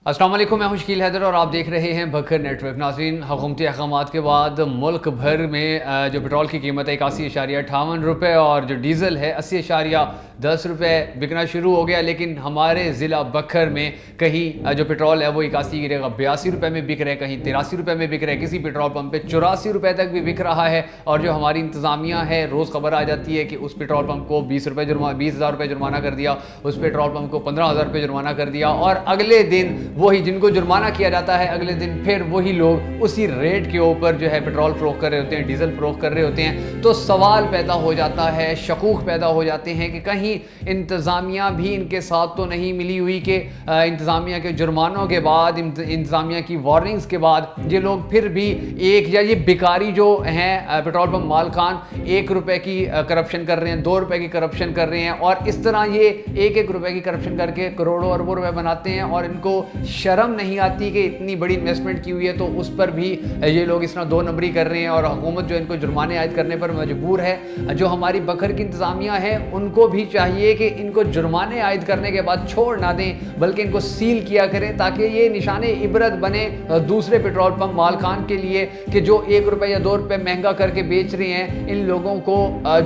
السلام علیکم، میں ہوں شکیل حیدر اور آپ دیکھ رہے ہیں بکھر نیٹ ورک۔ ناظرین، حکومتی احکامات کے بعد ملک بھر میں جو پیٹرول کی قیمت ہے 81.58 روپے اور جو ڈیزل ہے 80.10 روپے بکنا شروع ہو گیا، لیکن ہمارے ضلع بکھر میں کہیں جو پیٹرول ہے وہ 81 کی جگہ 82 روپے میں بک رہے، کہیں 83 روپے میں بک رہے، کسی پیٹرول پمپ پہ 84 روپے تک بھی بک رہا ہے۔ اور جو ہماری انتظامیہ ہے، روز خبر آ جاتی ہے کہ اس پیٹرول پمپ کو 20,000 روپے جرمانہ کر دیا، اس پیٹرول پمپ کو 15,000 روپے جرمانہ کر دیا، اور اگلے دن وہی جن کو جرمانہ کیا جاتا ہے اگلے دن پھر وہی لوگ اسی ریٹ کے اوپر جو ہے پیٹرول فروخت کر رہے ہوتے ہیں، ڈیزل فروخت کر رہے ہوتے ہیں۔ تو سوال پیدا ہو جاتا ہے، شکوک پیدا ہو جاتے ہیں کہ کہیں انتظامیہ بھی ان کے ساتھ تو نہیں ملی ہوئی کہ انتظامیہ کے جرمانوں کے بعد، انتظامیہ کی وارننگز کے بعد یہ لوگ پھر بھی یا یہ بیکاری جو ہیں پیٹرول پمپ مالکان 1 روپے کی کرپشن کر رہے ہیں، 2 روپے کی کرپشن کر رہے ہیں، اور اس طرح یہ 1 روپے کی کرپشن کر کے کروڑوں اربوں روپے بناتے ہیں، اور ان کو شرم نہیں آتی کہ اتنی بڑی انویسٹمنٹ کی ہوئی ہے تو اس پر بھی یہ لوگ اس طرح 2 نمبری کر رہے ہیں، اور حکومت جو ان کو جرمانے عائد کرنے پر مجبور ہے۔ جو ہماری بکھر کی انتظامیہ ہے ان کو بھی چاہیے کہ ان کو جرمانے عائد کرنے کے بعد چھوڑ نہ دیں، بلکہ ان کو سیل کیا کریں تاکہ یہ نشان عبرت بنے دوسرے پیٹرول پمپ مالکان کے لیے کہ جو 1 روپے یا 2 روپے مہنگا کر کے بیچ رہے ہیں، ان لوگوں کو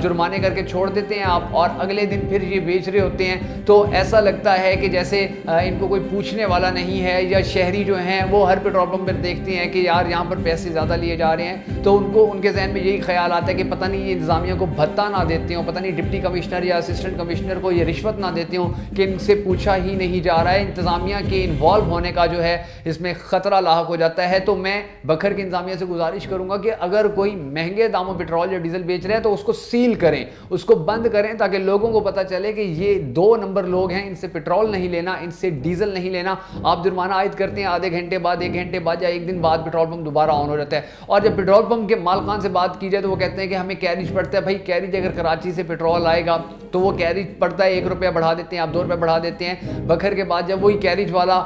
جرمانے کر کے چھوڑ دیتے ہیں آپ، اور اگلے دن پھر یہ بیچ رہے ہوتے ہیں۔ تو ایسا لگتا ہے کہ جیسے ان کو کوئی پوچھنے والا نہیں ہے، یا شہری جو ہیں وہ ہر پیٹرول پمپ پر دیکھتے ہیں کہ یار یہاں پر پیسے زیادہ لیے جا رہے ہیں، تو ان کے ذہن میں یہی خیال آتا ہے کہ پتہ نہیں یہ انتظامیہ کو بھتہ نہ دیتے ہوں، پتہ نہیں ڈپٹی کمشنر یا اسسٹنٹ کمشنر کو یہ رشوت نہ دیتے ہوں کہ ان سے پوچھا ہی نہیں جا رہا ہے۔ انتظامیہ کے انوالو ہونے کا جو ہے اس میں خطرہ لاحق ہو جاتا ہے۔ تو میں بکھر کی انتظامیہ سے گزارش کروں گا کہ اگر کوئی مہنگے داموں پیٹرول یا ڈیزل بیچ رہے ہیں تو اس کو سیل کریں، اس کو بند کریں، تاکہ لوگوں کو پتہ چلے کہ یہ 2 نمبر لوگ ہیں، ان سے پیٹرول نہیں لینا، ان سے ڈیزل نہیں لینا۔ آپ جرمانہ عائد کرتے ہیں، آدھے گھنٹے بعد، 1 گھنٹے بعد یا 1 دن بعد پیٹرول پمپ دوبارہ آن ہو جاتا ہے۔ اور جب پیٹرول پمپ کے مالکان سے بات کی جائے تو وہ کہتے ہیں کہ ہمیں کیریج پڑتا ہے۔ بھائی کیریج اگر کراچی سے پیٹرول آئے گا تو وہ کیریج پڑتا ہے 1 روپیہ بڑھا دیتے ہیں، آپ 2 روپے بڑھا دیتے ہیں۔ بکھر کے بعد جب وہی کیریج والا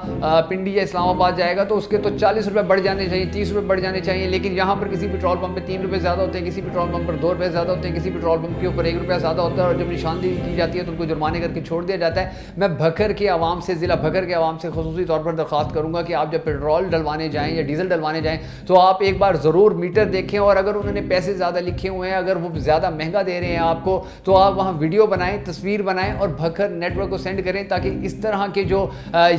پنڈی یا اسلام آباد جائے گا تو اس کے تو 40 روپے بڑھ جانے چاہیے، 30 روپے بڑھ جانے چاہیے، لیکن یہاں پر کسی پیٹرول پمپ پہ 3 روپے زیادہ ہوتے ہیں، کسی پیٹرول پمپ پر 2 روپے زیادہ ہوتے ہیں، کسی پیٹرول پمپ کے اوپر 1 روپیہ زیادہ ہوتا ہے، اور جب نشاندہی کی جاتی ہے تو ان کو جرمانے کر کے چھوڑ دیا جاتا ہے۔ میں بکھر کے عوام سے، ضلع بکھر کے عوام سے خصوصی طور پر درخواست کروں گا کہ آپ جب پیٹرول ڈلوانے جائیں یا ڈیزل ڈلوانے جائیں تو آپ ایک بار ضرور میٹر دیکھیں، اور اگر انہوں نے پیسے زیادہ لکھے ہوئے ہیں، اگر وہ زیادہ مہنگا دے رہے ہیں آپ کو، تو آپ وہاں ویڈیو بنائیں، تصویر بنائیں اور بکھر نیٹ ورک کو سینڈ کریں، تاکہ اس طرح کے جو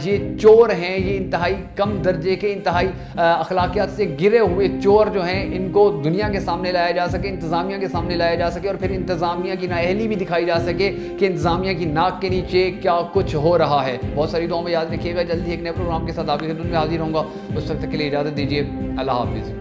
یہ چور ہیں، یہ انتہائی کم درجے کے، انتہائی اخلاقیات سے گرے ہوئے چور جو ہیں، ان کو دنیا کے سامنے لایا جا سکے، انتظامیہ کے سامنے لایا جا سکے، اور پھر انتظامیہ کی نااہلی بھی دکھائی جا سکے کہ انتظامیہ کی ناک کے نیچے کیا کچھ ہو رہا ہے۔ بہت ساری دعاؤں میں یاد رکھیے گا، جلدی ایک نئے پروگرام کے ساتھ آپ کی خدمت میں حاضر ہوں گا۔ اس وقت تک کے لیے اجازت دیجیے، اللہ حافظ۔